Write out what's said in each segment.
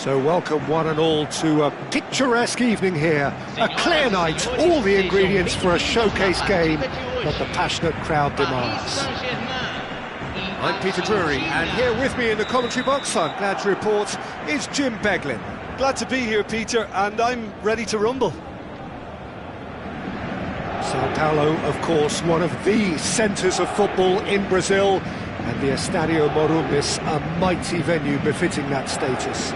So welcome one and all to a picturesque evening here. A clear night, all the ingredients for a showcase game that the passionate crowd demands. I'm Peter Drury, and here with me in the commentary box, I'm glad to report, is Jim Beglin. Glad to be here, Peter, and I'm ready to rumble. Sao Paulo, of course, one of the centres of football in Brazil, and the Estadio Morumbis, a mighty venue befitting that status.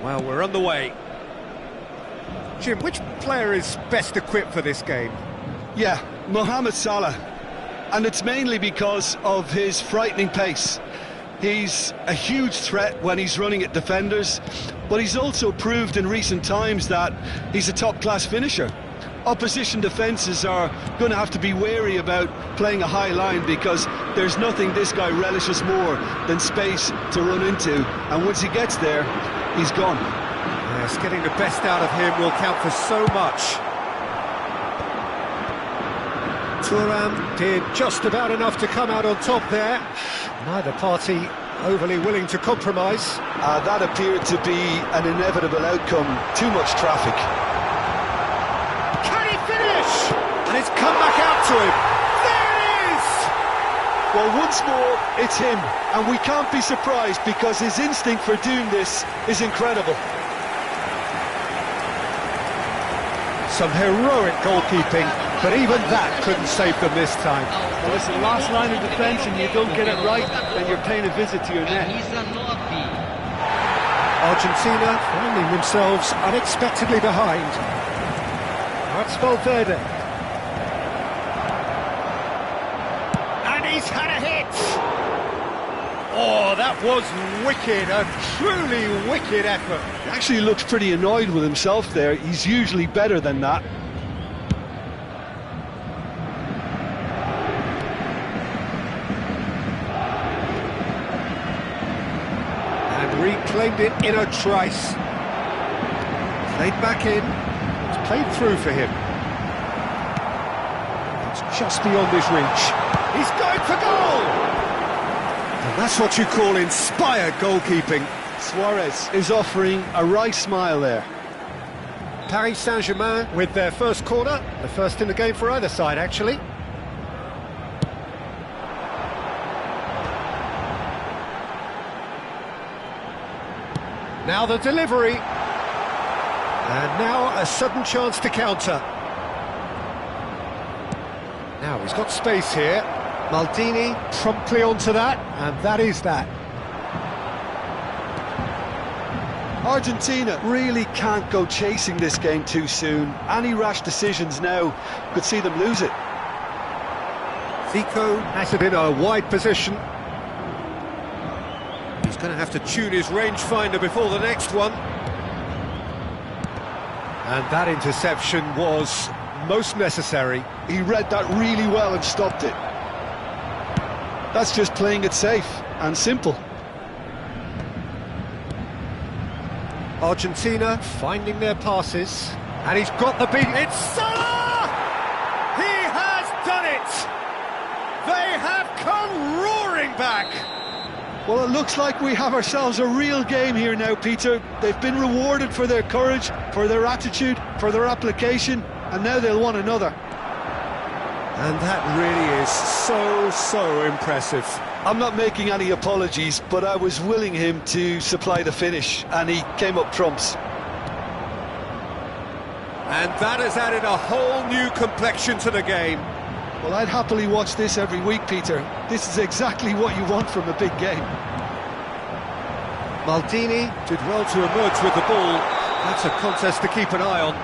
Well, we're on the way. Jim, which player is best equipped for this game? Yeah, Mohamed Salah. And it's mainly because of his frightening pace. He's a huge threat when he's running at defenders, but he's also proved in recent times that he's a top-class finisher. Opposition defences are going to have to be wary about playing a high line because there's nothing this guy relishes more than space to run into, and once he gets there, he's gone. Yes, getting the best out of him will count for so much. Thuram did just about enough to come out on top there. Neither party overly willing to compromise. That appeared to be an inevitable outcome. Too much traffic. Can he finish? And it's come back out to him. There it is! Well, once more, it's him. And we can't be surprised because his instinct for doing this is incredible. Some heroic goalkeeping, but even that couldn't save them this time. Well, it's the last line of defence and you don't get it right, then you're paying a visit to your net. Argentina finding themselves unexpectedly behind. That's Valverde. And he's had a hit! Oh, that was wicked, a truly wicked effort. He actually looks pretty annoyed with himself there. He's usually better than that. And reclaimed it in a trice. Played back in. It's played through for him. It's just beyond his reach. He's going for goal! And that's what you call inspired goalkeeping. Suarez is offering a right smile there. Paris Saint-Germain with their first corner, the first in the game for either side, actually. Now the delivery. And now a sudden chance to counter. Now he's got space here. Maldini promptly onto that, and that is that. Argentina really can't go chasing this game too soon. Any rash decisions now could see them lose it. Zico has it in a wide position. He's going to have to tune his rangefinder before the next one. And that interception was most necessary. He read that really well and stopped it. That's just playing it safe and simple. Argentina finding their passes, and he's got the beat. It's Salah! He has done it! They have come roaring back! Well, it looks like we have ourselves a real game here now, Peter. They've been rewarded for their courage, for their attitude, for their application, and now they'll want another. And that really is so impressive. I'm not making any apologies, but I was willing him to supply the finish, and he came up trumps. And that has added a whole new complexion to the game. Well, I'd happily watch this every week, Peter. This is exactly what you want from a big game. Maldini did well to emerge with the ball. That's a contest to keep an eye on.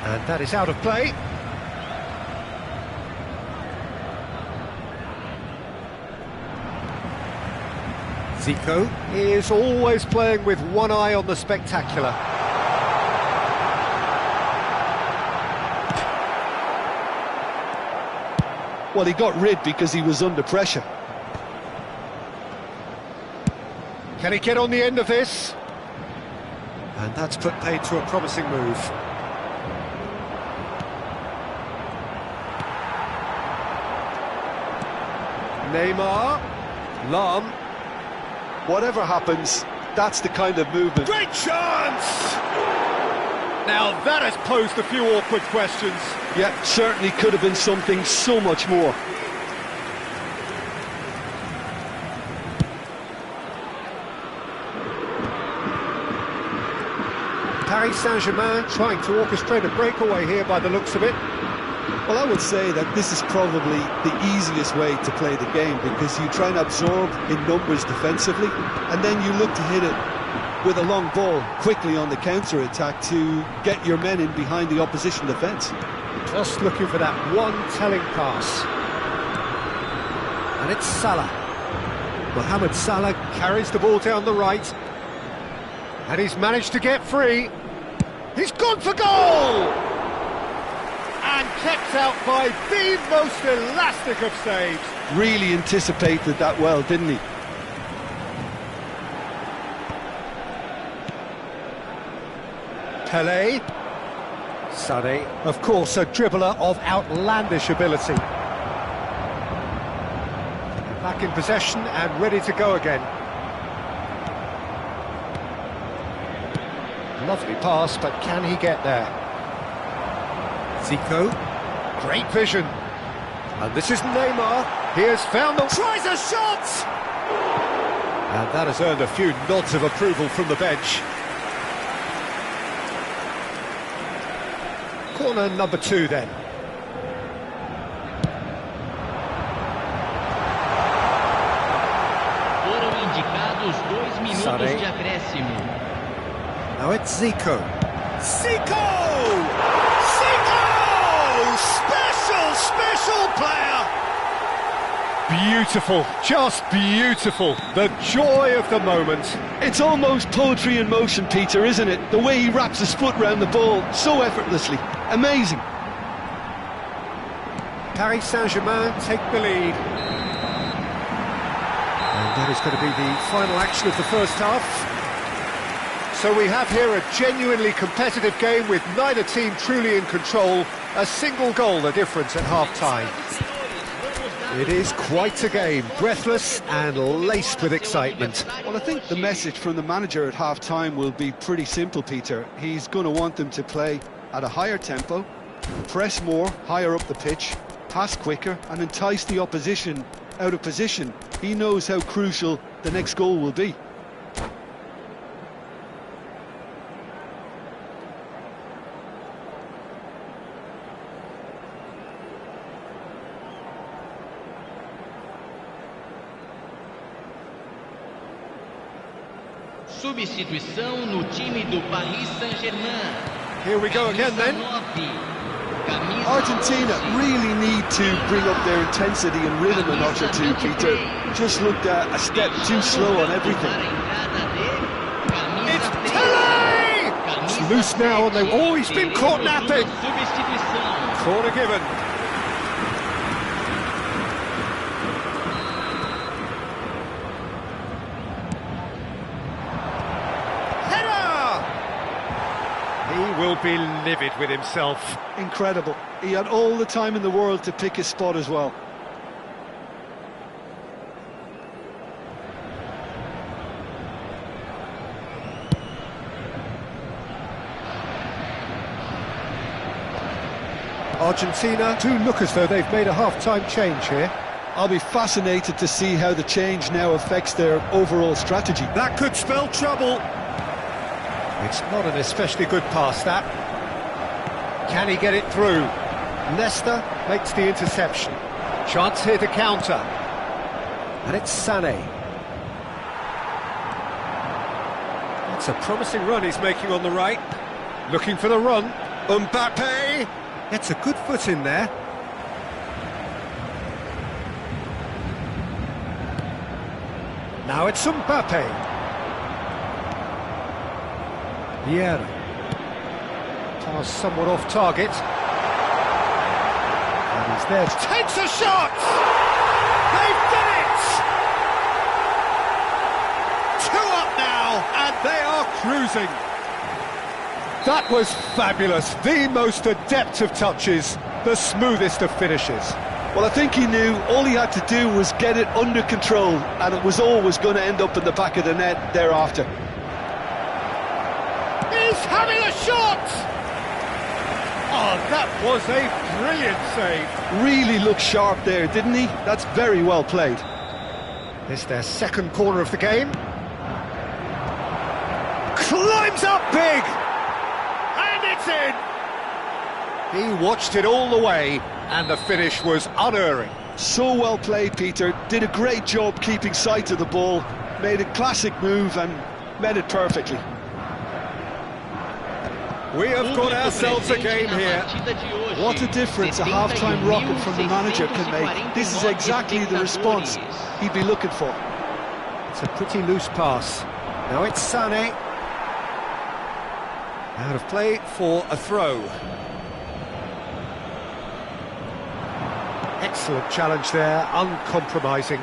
And that is out of play. Zico is always playing with one eye on the spectacular. Well, he got rid because he was under pressure. Can he get on the end of this? And that's put paid to a promising move. Neymar, Lam. Whatever happens, that's the kind of movement. Great chance! Now that has posed a few awkward questions. Yeah, certainly could have been something so much more. Paris Saint-Germain trying to orchestrate a breakaway here by the looks of it. Well, I would say that this is probably the easiest way to play the game, because you try and absorb in numbers defensively, and then you look to hit it with a long ball quickly on the counter-attack to get your men in behind the opposition defence. Just looking for that one telling pass. And it's Salah. Mohamed Salah carries the ball down the right. And he's managed to get free. He's gone for goal! And kept out by the most elastic of saves. Really anticipated that well, didn't he? Pelé. Sané, of course, a dribbler of outlandish ability. Back in possession and ready to go again. Lovely pass, but can he get there? Zico, great vision. And this is Neymar. He has found the... Tries a shot! And that has earned a few nods of approval from the bench. Corner number 2 then. Foram indicados 2 minutos Sané. de acréscimo. Now it's Zico. Zico! Zico! Special player! Beautiful, just beautiful. The joy of the moment. It's almost poetry in motion, Peter, isn't it? The way he wraps his foot round the ball so effortlessly. Amazing. Paris Saint-Germain take the lead. And that is going to be the final action of the first half. So we have here a genuinely competitive game with neither team truly in control. A single goal the difference at half-time. It is quite a game, breathless and laced with excitement. Well, I think the message from the manager at half-time will be pretty simple, Peter. He's going to want them to play at a higher tempo, press more, higher up the pitch, pass quicker and entice the opposition out of position. He knows how crucial the next goal will be. Substituição no time do Paris Saint-Germain. Here we go again then. Argentina really need to bring up their intensity and rhythm a notch or two, Peter. Just looked a step too slow on everything. It's Pele! It's loose now and they've always been caught napping. Corner given. He will be livid with himself. Incredible. He had all the time in the world to pick his spot as well. Argentina do look as though they've made a half-time change here. I'll be fascinated to see how the change now affects their overall strategy. That could spell trouble. It's not an especially good pass, that. Can he get it through? Leicester makes the interception. Chance here to counter. And it's Sané. That's a promising run he's making on the right. Looking for the run. Mbappe gets a good foot in there. Now it's Mbappe. Vieira. Pass somewhat off target. And he's there. Takes a shot! They've done it! 2 up now, and they are cruising. That was fabulous. The most adept of touches, the smoothest of finishes. Well, I think he knew all he had to do was get it under control, and it was always going to end up in the back of the net thereafter. He's having a shot! Oh, that was a brilliant save. Really looked sharp there, didn't he? That's very well played. This is their second corner of the game. Climbs up big! And it's in! He watched it all the way, and the finish was unerring. So well played, Peter. Did a great job keeping sight of the ball. Made a classic move and met it perfectly. We have got ourselves a game here. What a difference a half-time rocket from the manager can make. This is exactly the response he'd be looking for. It's a pretty loose pass. Now it's Sané. Out of play for a throw. Excellent challenge there, uncompromising.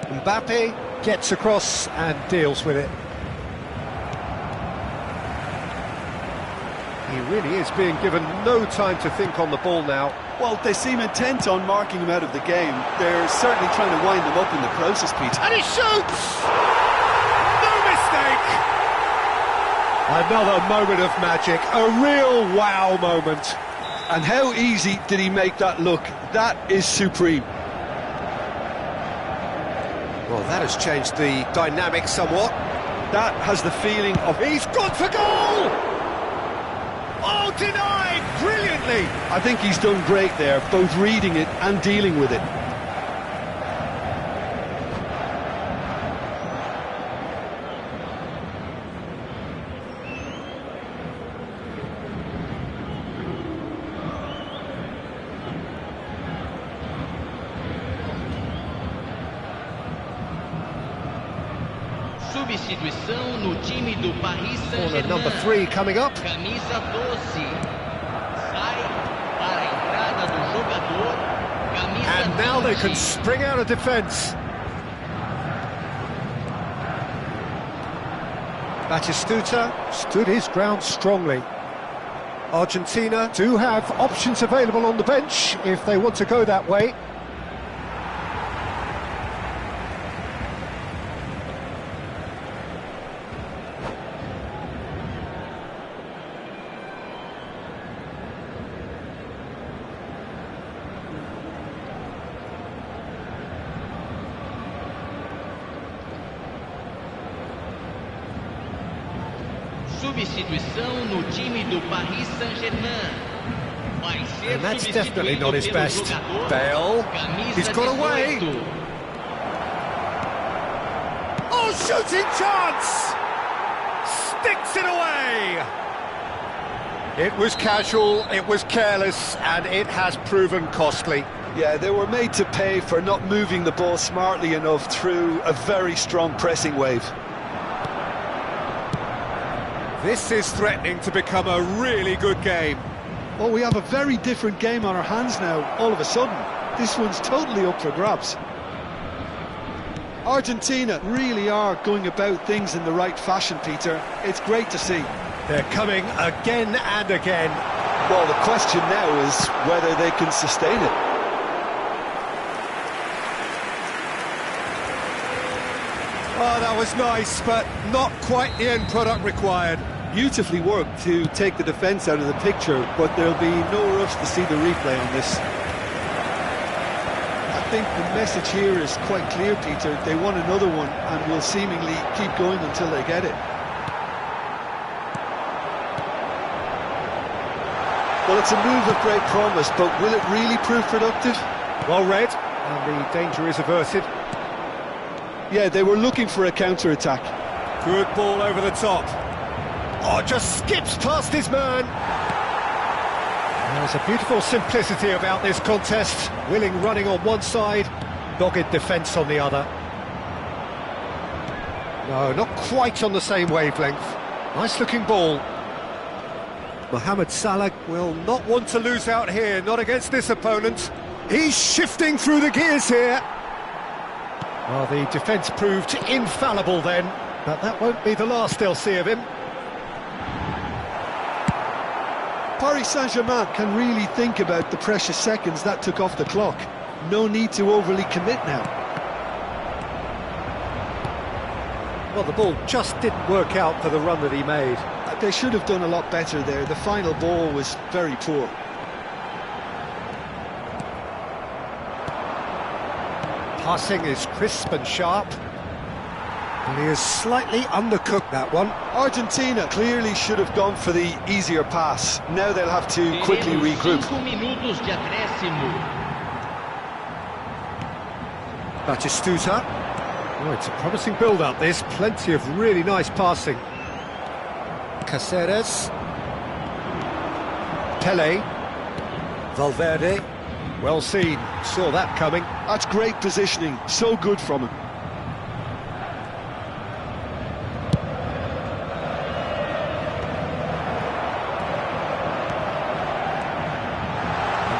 Mbappe gets across and deals with it. He really is being given no time to think on the ball now. Well, they seem intent on marking him out of the game. They're certainly trying to wind him up in the process, Pete. And he shoots! No mistake! Another moment of magic, a real wow moment. And how easy did he make that look? That is supreme. Well, that has changed the dynamic somewhat. That has the feeling of... He's gone for goal! Oh, denied brilliantly! I think he's done great there, both reading it and dealing with it. Substituição no time do Paris Corner number Saint-Germain. 3 coming up. Camisa 12. Sai para a entrada do jogador. Camisa And now they 20. can spring out of defence. Batistuta stood his ground strongly. Argentina do have options available on the bench if they want to go that way. Substituição no time do Paris Saint-Germain. Vai ser And that's substituído definitely not his pelo best. jogador, Bale, camisa he's got away. 18. shooting chance! Sticks it away! It was casual, it was careless, and it has proven costly. Yeah, they were made to pay for not moving the ball smartly enough through a very strong pressing wave. This is threatening to become a really good game. Well, we have a very different game on our hands now, all of a sudden. This one's totally up for grabs. Argentina really are going about things in the right fashion, Peter. It's great to see. They're coming again and again. Well, the question now is whether they can sustain it. Oh, that was nice, but not quite the end product required. Beautifully worked to take the defence out of the picture, but there'll be no rush to see the replay on this. I think the message here is quite clear, Peter. They want another one and will seemingly keep going until they get it. Well, it's a move of great promise, but will it really prove productive? Well read, and the danger is averted. Yeah, they were looking for a counter-attack. Good ball over the top. Oh, just skips past his man. There's a beautiful simplicity about this contest. Willing running on one side, dogged defence on the other. No, not quite on the same wavelength. Nice looking ball. Mohamed Salah will not want to lose out here, not against this opponent. He's shifting through the gears here. Well, the defence proved infallible then, but that won't be the last they'll see of him. Paris Saint-Germain can really think about the precious seconds that took off the clock. No need to overly commit now. Well, the ball just didn't work out for the run that he made. They should have done a lot better there. The final ball was very poor. Passing is crisp and sharp. And he has slightly undercooked that one. Argentina clearly should have gone for the easier pass. Now they'll have to quickly regroup. 5 minutos de acréscimo. Batistuta. Oh, it's a promising build-up, this. Plenty of really nice passing. Caceres. Pele. Valverde. Well seen. Saw that coming. That's great positioning. So good from him.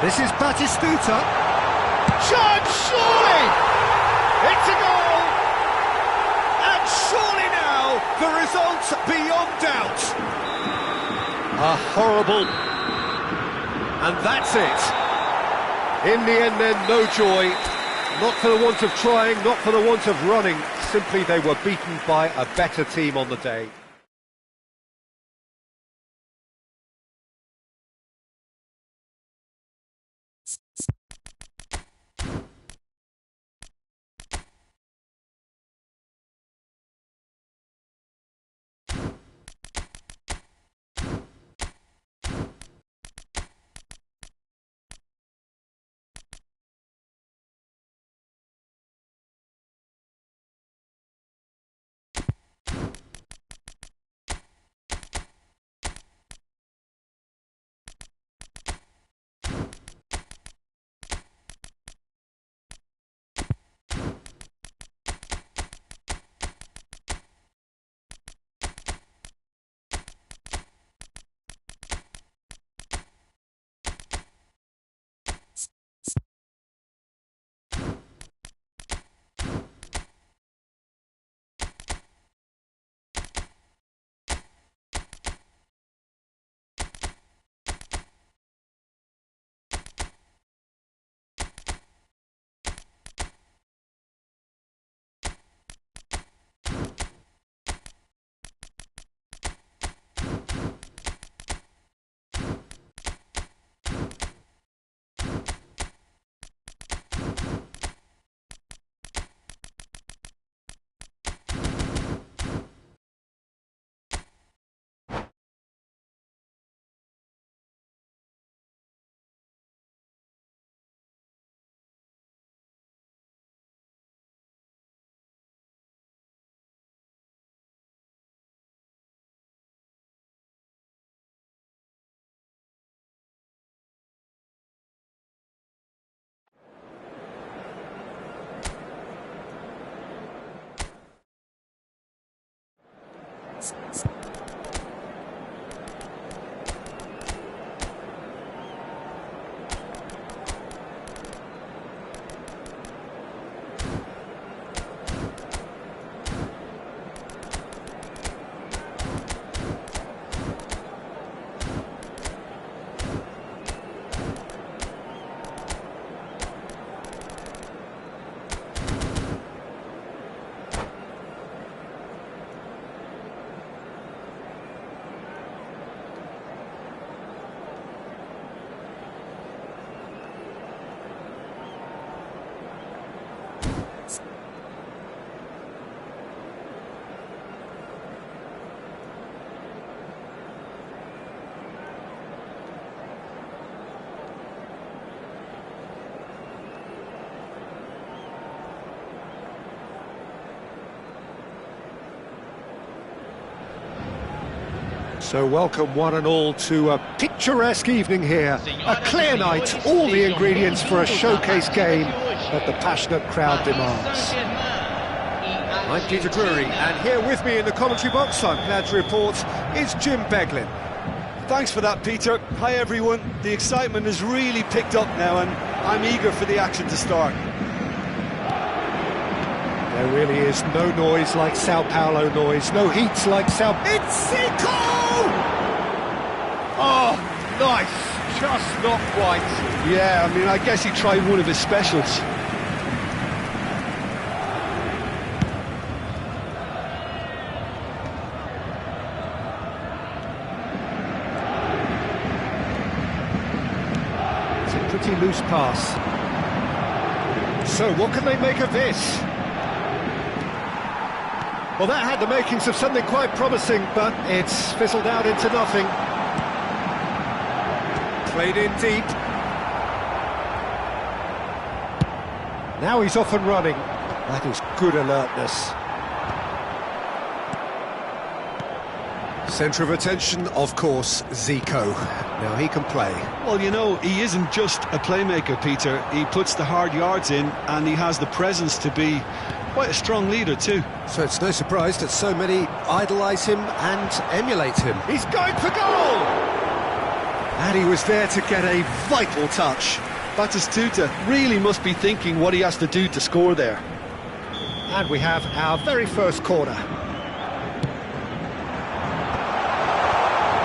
This is Batistuta. Chance, surely! It's a goal! And surely now, the result beyond doubt. A horrible... And that's it. In the end then, no joy. Not for the want of trying, not for the want of running. Simply they were beaten by a better team on the day. So welcome one and all to a picturesque evening here. A clear night, all the ingredients for a showcase game that the passionate crowd demands. I'm Peter Drury, and here with me in the commentary box, I'm glad to report, is Jim Beglin. Thanks for that, Peter. Hi everyone. The excitement has really picked up now and I'm eager for the action to start. There really is no noise like Sao Paulo noise, no heat like It's Zico! Oh, nice, just not quite. Yeah, I mean, I guess he tried one of his specials. It's a pretty loose pass. So, what can they make of this? Well, that had the makings of something quite promising, but it's fizzled out into nothing. Played in deep. Now he's off and running. That is good alertness. Centre of attention, of course, Zico. Now he can play. Well, you know, he isn't just a playmaker, Peter. He puts the hard yards in and he has the presence to be quite a strong leader too. So it's no surprise that so many idolise him and emulate him. He's going for goal! And he was there to get a vital touch. Batistuta really must be thinking what he has to do to score there. And we have our very first corner.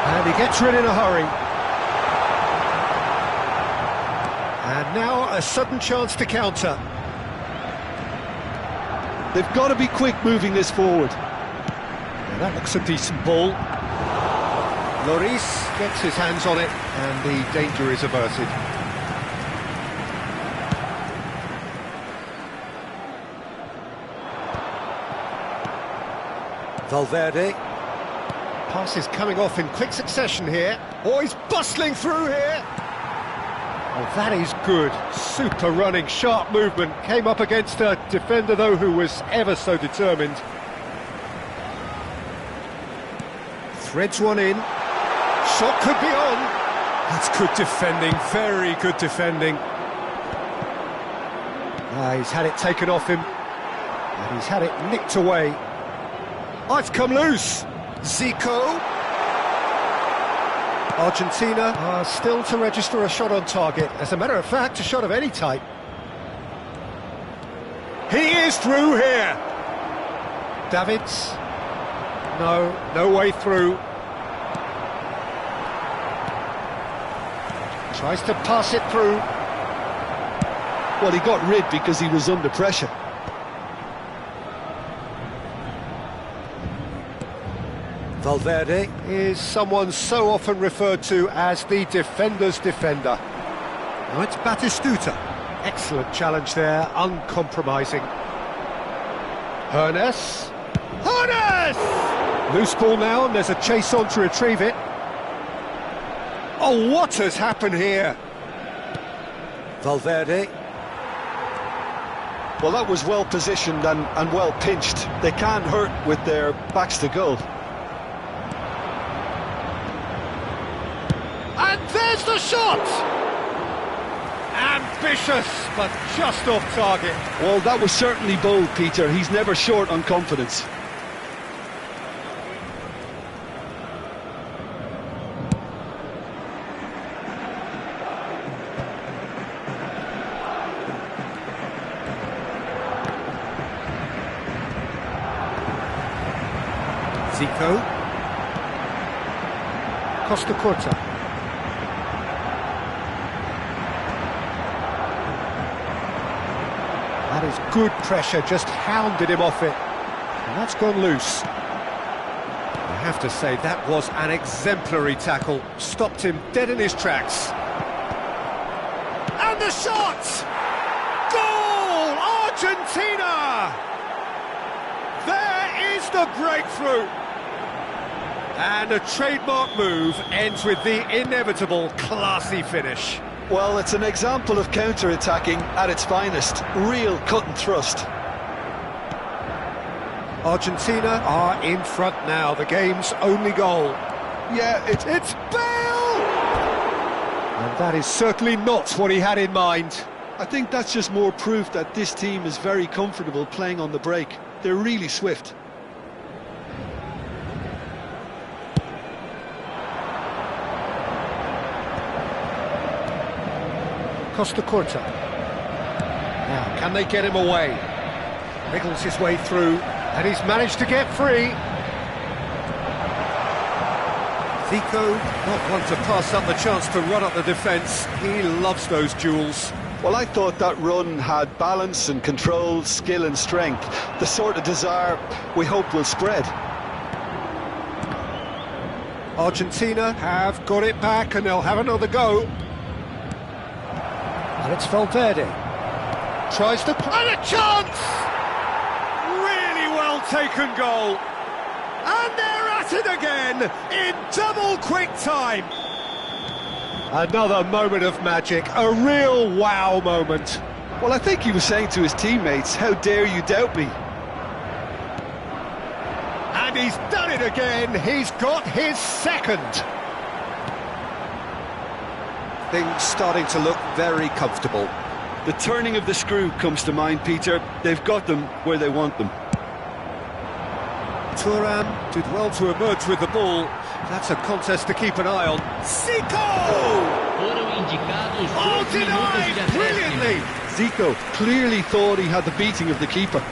And he gets rid in a hurry. And now a sudden chance to counter. They've got to be quick moving this forward. Now that looks a decent ball. Lloris gets his hands on it and the danger is averted. Valverde. Pass is coming off in quick succession here. Oh, he's bustling through here. Oh, that is good. Super running, sharp movement. Came up against a defender, though, who was ever so determined. Threads one in. Shot could be on. That's good defending, very good defending. He's had it taken off him. And he's had it nicked away. Oh, it's come loose. Zico. Argentina are still to register a shot on target. As a matter of fact, a shot of any type. He is through here. Davids. No way through. Tries to pass it through. Well, he got rid because he was under pressure. Valverde is someone so often referred to as the defender's defender. Now it's Batistuta. Excellent challenge there, uncompromising. Hernes. Loose ball now, and there's a chase on to retrieve it. Oh, what has happened here? Valverde. Well, that was well positioned and well pinched. They can't hurt with their backs to goal. And there's the shot! Ambitious, but just off target. Well, that was certainly bold, Peter. He's never short on confidence. Zico. Costa Curta. That is good pressure, just hounded him off it. And that's gone loose. I have to say, that was an exemplary tackle. Stopped him dead in his tracks. And the shot! Goal! Argentina! There is the breakthrough! And a trademark move ends with the inevitable classy finish. Well, it's an example of counter-attacking at its finest. Real cut and thrust. Argentina are in front now, the game's only goal. Yeah, it's Bale! And that is certainly not what he had in mind. I think that's just more proof that this team is very comfortable playing on the break. They're really swift. Costa Curta. Now, can they get him away? Wriggles his way through, and he's managed to get free. Zico, not one to pass up the chance to run up the defence. He loves those duels. Well, I thought that run had balance and control, skill and strength. The sort of desire we hope will spread. Argentina have got it back, and they'll have another go. And it's Valverde. Tries to... And a chance! Really well taken goal. And they're at it again in double quick time. Another moment of magic, a real wow moment. Well, I think he was saying to his teammates, how dare you doubt me? And he's done it again, he's got his second. Things starting to look very comfortable. The turning of the screw comes to mind, Peter. They've got them where they want them. Thuram did well to emerge with the ball. That's a contest to keep an eye on. Zico! Oh, denied brilliantly! Zico clearly thought he had the beating of the keeper.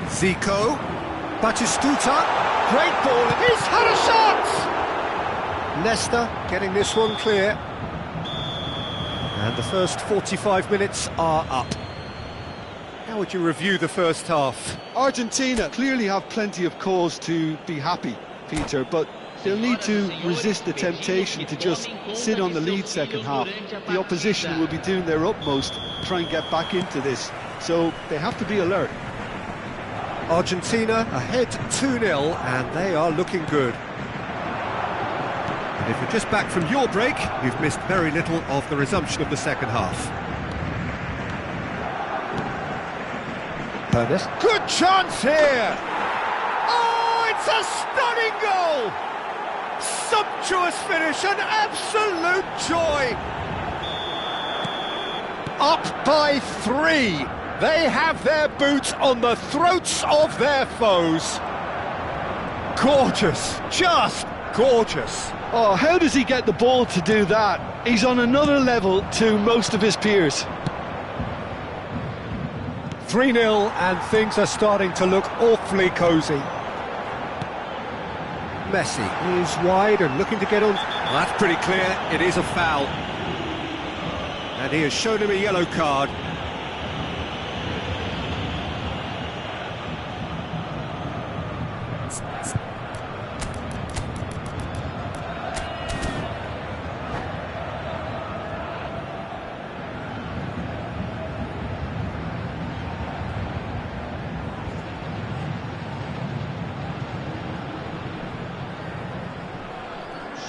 Zico, Batistuta, great ball, he's had a shot! Leicester getting this one clear. And the first 45 minutes are up. How would you review the first half? Argentina clearly have plenty of cause to be happy, Peter, but they'll need to resist the temptation to just sit on the lead second half. The opposition will be doing their utmost to try and get back into this, so they have to be alert. Argentina ahead 2-0, and they are looking good. And if you're just back from your break, you've missed very little of the resumption of the second half. Ernest. Good chance here! Oh, it's a stunning goal! Sumptuous finish, an absolute joy! Up by 3. They have their boots on the throats of their foes. Gorgeous, just gorgeous. Oh, how does he get the ball to do that? He's on another level to most of his peers. 3-0, and things are starting to look awfully cosy. Messi is wide and looking to get on. Well, that's pretty clear, it is a foul. And he has shown him a yellow card.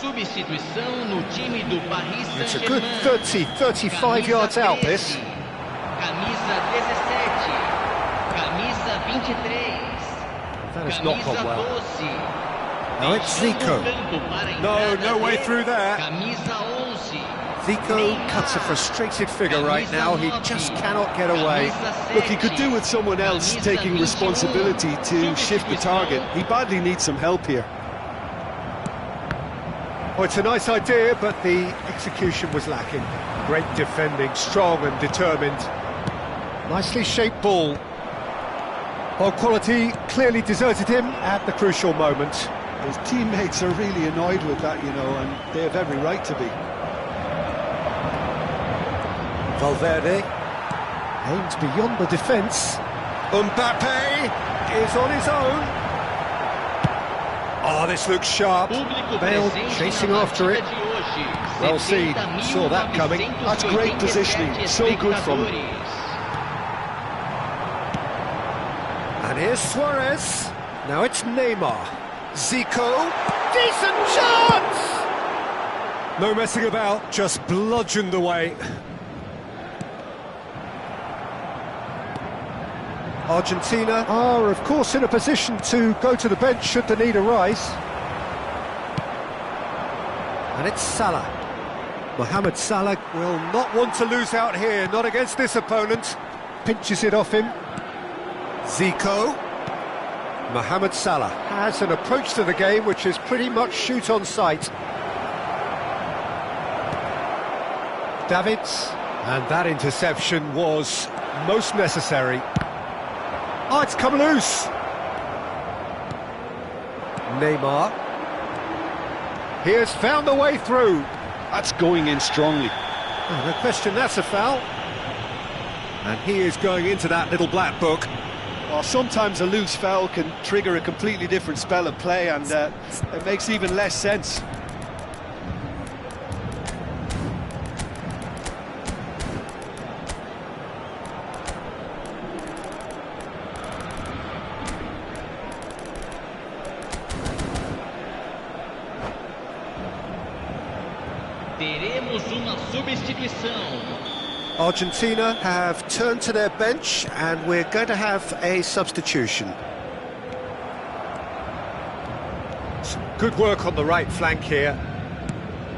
Substituição no time do Paris It's a good Saint-Germain. 35 yards out, this. Camisa 17, camisa 23. That has not gone well. Camisa 12. Now it's Zico. No way through there. Camisa 11. Zico cuts a frustrated figure right now, he just cannot get away. Look, he could do with someone else taking responsibility to shift the target. He badly needs some help here. Well, it's a nice idea, but the execution was lacking. Great defending, strong and determined. Nicely shaped ball. Well, quality clearly deserted him at the crucial moment. His teammates are really annoyed with that, you know, and they have every right to be. Valverde aims beyond the defence. Mbappe is on his own. Oh, this looks sharp. Bale chasing after it. Well seen, saw that coming. That's great positioning, so good from him. And here's Suarez. Now it's Neymar. Zico. Decent chance! No messing about, just bludgeoned away. Argentina are, of course, in a position to go to the bench should the need arise. And it's Salah. Mohamed Salah will not want to lose out here, not against this opponent. Pinches it off him. Zico. Mohamed Salah has an approach to the game which is pretty much shoot on sight. Davids. And that interception was most necessary. Oh, it's come loose. Neymar. He has found the way through. That's going in strongly. Oh, no question, that's a foul. And he is going into that little black book. Well, sometimes a loose foul can trigger a completely different spell of play, and it makes even less sense. Teremos uma substituição. Argentina have turned to their bench and we're going to have a substitution. Some good work on the right flank here.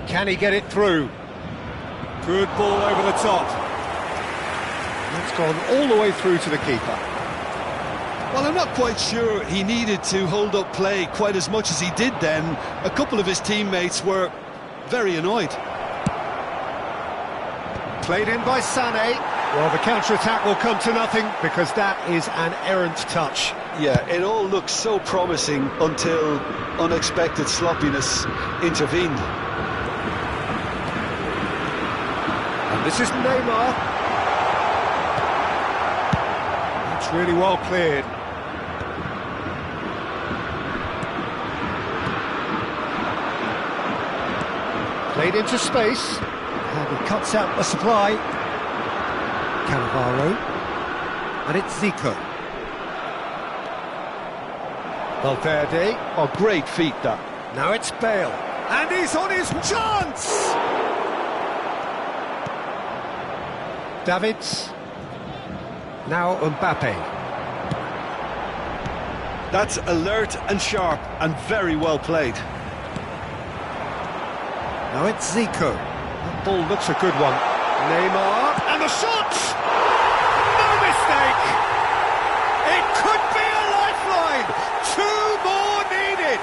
Can he get it through? Good ball over the top. That's gone all the way through to the keeper. Well, I'm not quite sure he needed to hold up play quite as much as he did then. A couple of his teammates were very annoyed. Played in by Sané. Well, the counter-attack will come to nothing because that is an errant touch. Yeah, it all looked so promising until unexpected sloppiness intervened. And this is Neymar. It's really well cleared. Played into space. And he cuts out the supply. Cannavaro. And it's Zico. Valverde. Oh, great feat, that. Now it's Bale. And he's on his chance! Davids. Now Mbappe. That's alert and sharp and very well played. Now it's Zico. That ball looks a good one. Neymar, and the shot! No mistake! It could be a lifeline! 2 more needed!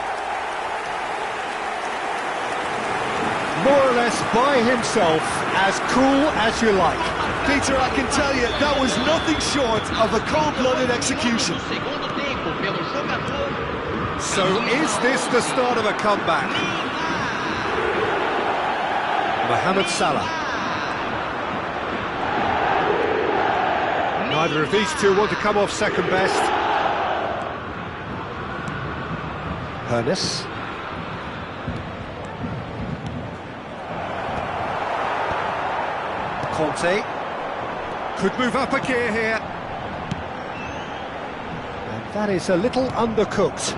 More or less by himself, as cool as you like. Peter, I can tell you, that was nothing short of a cold-blooded execution. So is this the start of a comeback? Mohamed Salah. Neither of these two want to come off second best. Hernes. Conte. Could move up a gear here. And that is a little undercooked.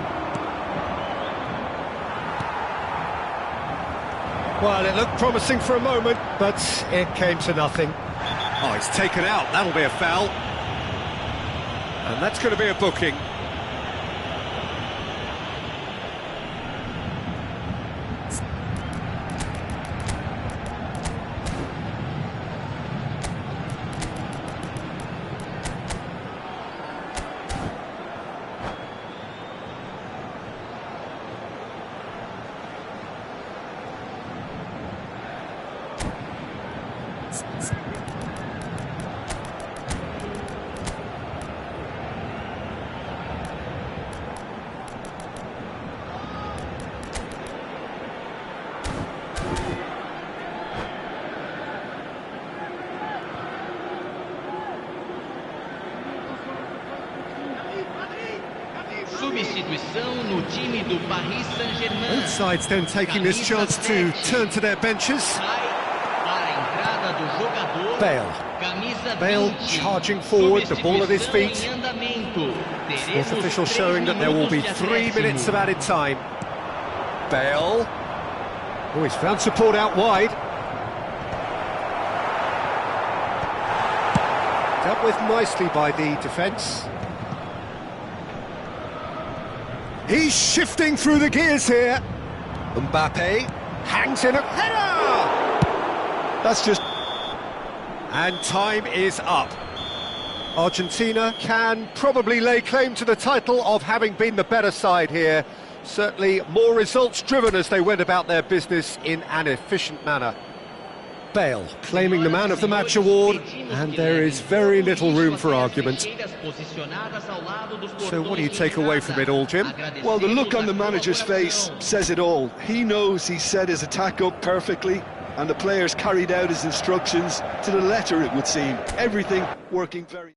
Well, it looked promising for a moment, but it came to nothing. Oh, it's taken out. That'll be a foul. And that's going to be a booking. substituição no time do Paris Saint-Germain. Both sides then taking this chance to turn to their benches. Sai para a entrada do jogador. Bale. Camisa Bale 20. charging forward, the ball at his feet. Substituição em andamento. Fourth official showing that there will be 3 minutes of added time. Bale. Oh, he's found support out wide. Dealt with nicely by the defence. He's shifting through the gears here. Mbappe hangs in a header! That's just... And time is up. Argentina can probably lay claim to the title of having been the better side here. Certainly more results-driven as they went about their business in an efficient manner. Bale claiming the Man of the Match award, and there is very little room for argument. So what do you take away from it all, Jim? Well, the look on the manager's face says it all. He knows he set his attack up perfectly, and the players carried out his instructions to the letter, it would seem. Everything working very...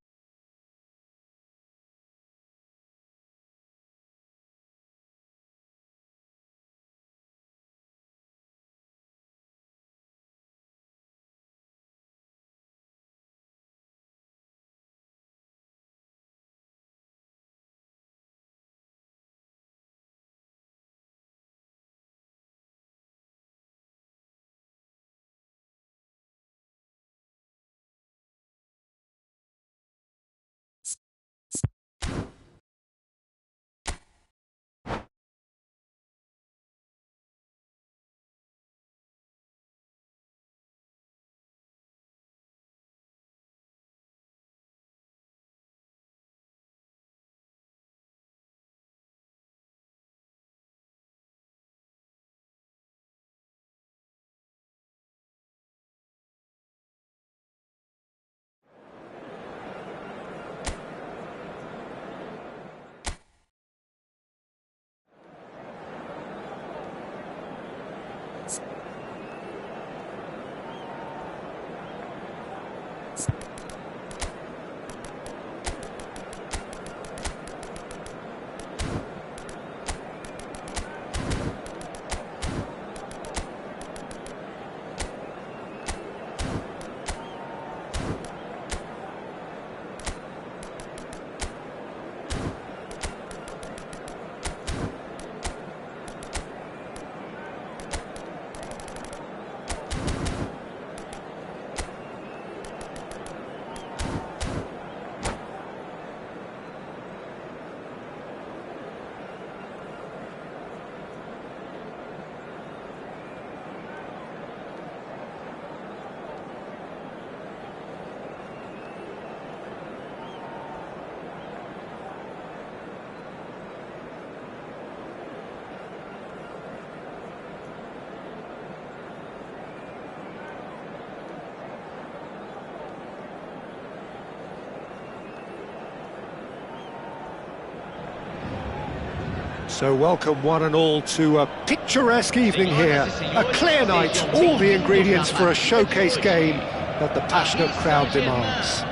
So welcome one and all to a picturesque evening here. A clear night, all the ingredients for a showcase game that the passionate crowd demands.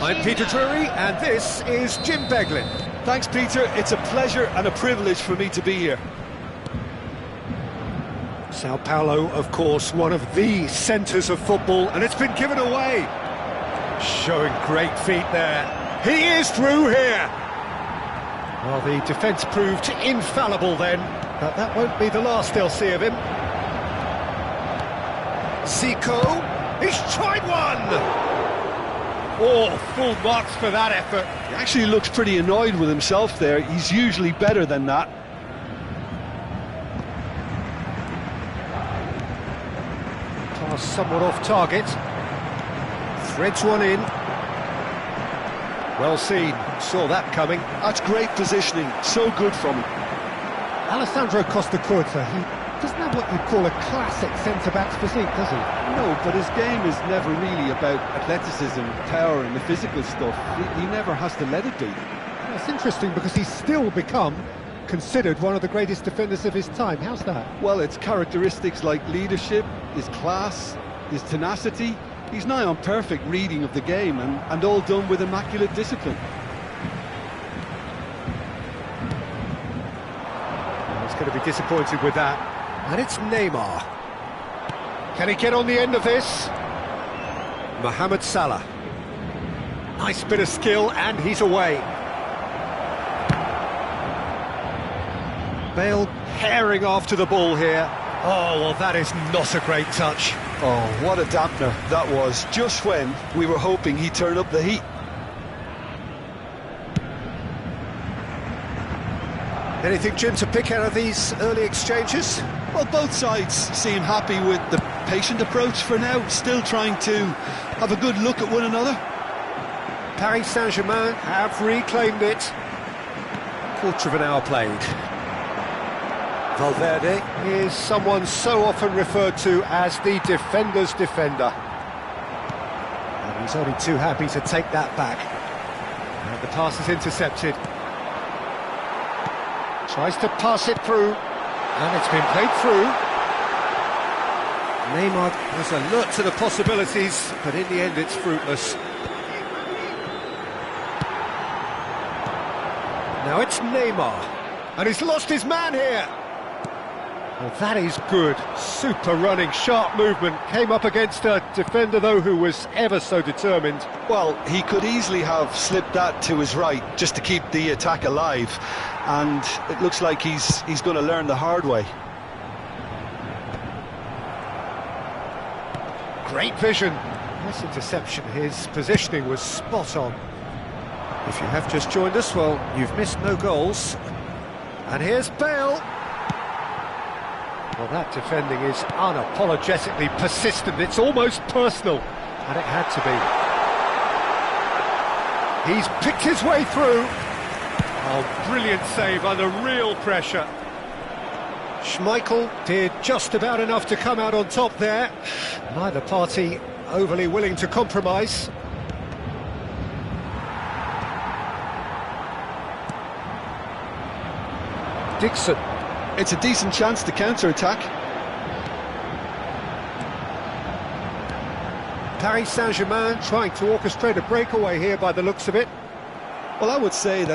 I'm Peter Drury and this is Jim Beglin. Thanks, Peter. It's a pleasure and a privilege for me to be here. Sao Paulo, of course, one of the centres of football, and it's been given away. Showing great feet there. He is through here. Well, the defence proved infallible then, but that won't be the last they'll see of him. Zico, he's tried one! Oh, full marks for that effort. He actually looks pretty annoyed with himself there. He's usually better than that. Pass somewhat off target. Threads one in. Well seen, saw that coming. That's great positioning, so good from him. Alessandro Costa Curta, he doesn't have what you'd call a classic centre-back's physique, does he? No, but his game is never really about athleticism, power and the physical stuff. He never has to let it be. It's interesting because he's still become considered one of the greatest defenders of his time. How's that? Well, it's characteristics like leadership, his class, his tenacity. He's nigh on perfect reading of the game and all done with immaculate discipline. going to be disappointed with that. And it's Neymar. Can he get on the end of this? Mohamed Salah. Nice bit of skill, and he's away. Bale herring after the ball here. Oh, well, that is not a great touch. Oh, what a dampener that was, just when we were hoping he'd turn up the heat. Anything, Jim, to pick out of these early exchanges? Well, both sides seem happy with the patient approach for now, still trying to have a good look at one another. Paris Saint-Germain have reclaimed it. Quarter of an hour played. Valverde is someone so often referred to as the defender's defender. And he's only too happy to take that back. And the pass is intercepted. Tries to pass it through, and it's been played through. Neymar was alert to the possibilities, but in the end it's fruitless. Now it's Neymar, and he's lost his man here. Well, that is good. Super running, sharp movement. Came up against a defender, though, who was ever so determined. Well, he could easily have slipped that to his right just to keep the attack alive, and it looks like he's going to learn the hard way. Great vision. Nice interception. His positioning was spot on. If you have just joined us, well, you've missed no goals. And here's Bale. Well, that defending is unapologetically persistent. It's almost personal, and it had to be. He's picked his way through. Oh, brilliant save under real pressure. Schmeichel did just about enough to come out on top there. Neither party overly willing to compromise. Dixon. It's a decent chance to counter-attack. Paris Saint-Germain trying to orchestrate a breakaway here by the looks of it. Well, I would say that